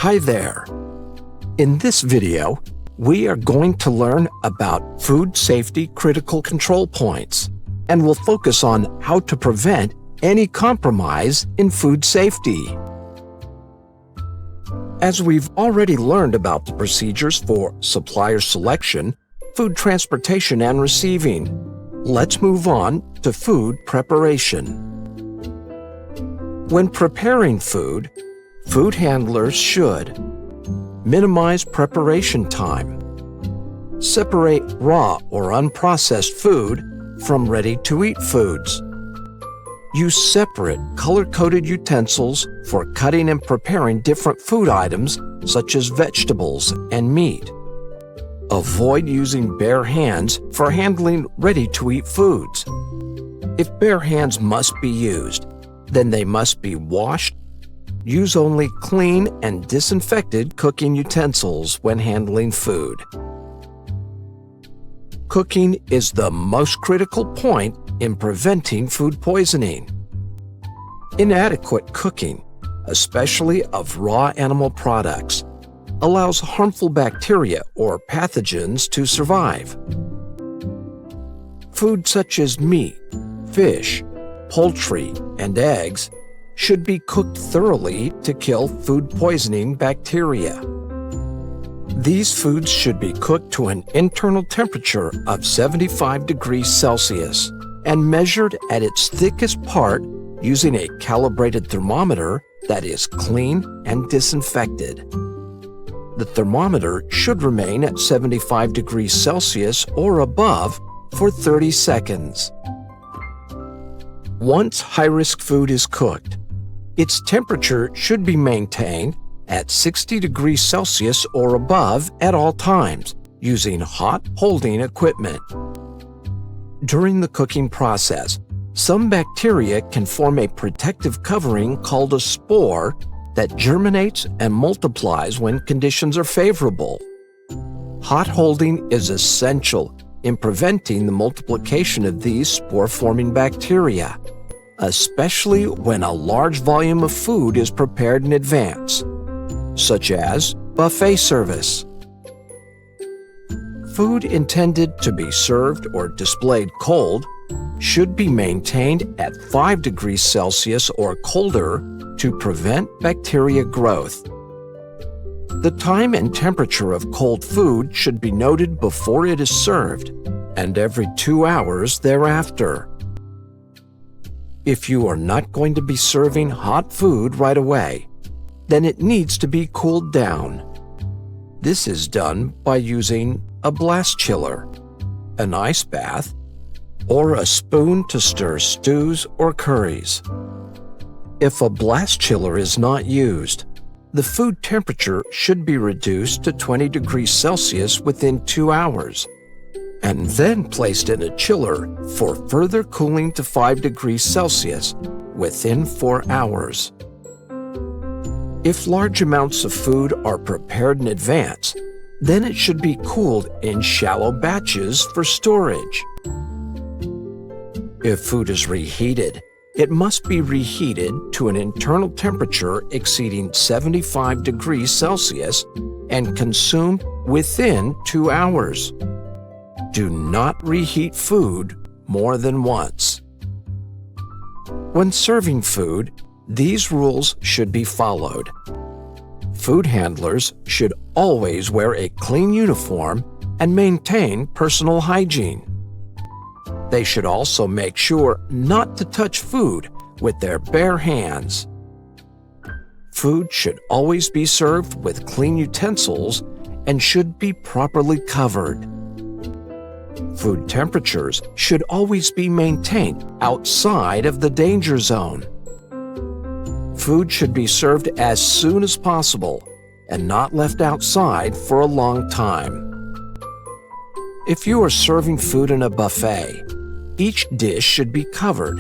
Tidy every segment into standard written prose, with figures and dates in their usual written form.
Hi there! In this video, we are going to learn about food safety critical control points, and we'll focus on how to prevent any compromise in food safety. As we've already learned about the procedures for supplier selection, food transportation and receiving, let's move on to food preparation. When preparing food, food handlers should minimize preparation time, separate raw or unprocessed food from ready-to-eat foods, use separate color-coded utensils for cutting and preparing different food items such as vegetables and meat. Avoid using bare hands for handling ready-to-eat foods. If bare hands must be used, then they must be washed. Use only clean and disinfected cooking utensils when handling food. Cooking is the most critical point in preventing food poisoning. Inadequate cooking, especially of raw animal products, allows harmful bacteria or pathogens to survive. Food such as meat, fish, poultry, and eggs should be cooked thoroughly to kill food poisoning bacteria. These foods should be cooked to an internal temperature of 75 degrees Celsius and measured at its thickest part using a calibrated thermometer that is clean and disinfected. The thermometer should remain at 75 degrees Celsius or above for 30 seconds. Once high-risk food is cooked, its temperature should be maintained at 60 degrees Celsius or above at all times using hot holding equipment. During the cooking process, some bacteria can form a protective covering called a spore that germinates and multiplies when conditions are favorable. Hot holding is essential in preventing the multiplication of these spore-forming bacteria, especially when a large volume of food is prepared in advance, such as buffet service. Food intended to be served or displayed cold should be maintained at 5 degrees Celsius or colder to prevent bacteria growth. The time and temperature of cold food should be noted before it is served and every 2 hours thereafter. If you are not going to be serving hot food right away, then it needs to be cooled down. This is done by using a blast chiller, an ice bath, or a spoon to stir stews or curries. If a blast chiller is not used, the food temperature should be reduced to 20 degrees Celsius within 2 hours, and then placed in a chiller for further cooling to 5 degrees Celsius within 4 hours. If large amounts of food are prepared in advance, then it should be cooled in shallow batches for storage. If food is reheated, it must be reheated to an internal temperature exceeding 75 degrees Celsius and consumed within 2 hours. Do not reheat food more than once. When serving food, these rules should be followed. Food handlers should always wear a clean uniform and maintain personal hygiene. They should also make sure not to touch food with their bare hands. Food should always be served with clean utensils and should be properly covered. Food temperatures should always be maintained outside of the danger zone. Food should be served as soon as possible and not left outside for a long time. If you are serving food in a buffet, each dish should be covered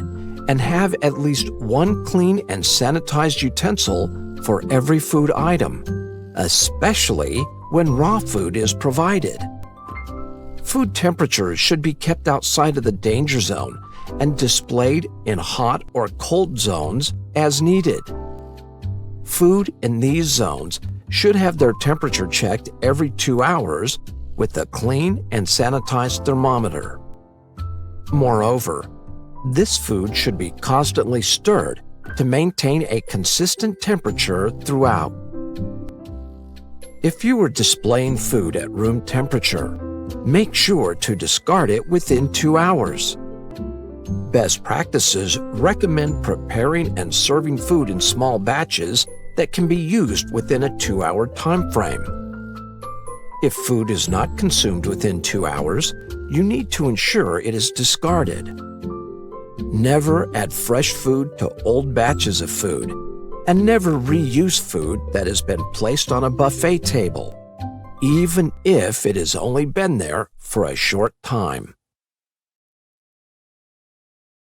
and have at least one clean and sanitized utensil for every food item, especially when raw food is provided. Food temperatures should be kept outside of the danger zone and displayed in hot or cold zones as needed. Food in these zones should have their temperature checked every 2 hours with a clean and sanitized thermometer. Moreover, this food should be constantly stirred to maintain a consistent temperature throughout. If you are displaying food at room temperature, make sure to discard it within 2 hours. Best practices recommend preparing and serving food in small batches that can be used within a 2-hour time frame. If food is not consumed within 2 hours, you need to ensure it is discarded. Never add fresh food to old batches of food, and never reuse food that has been placed on a buffet table, even if it has only been there for a short time.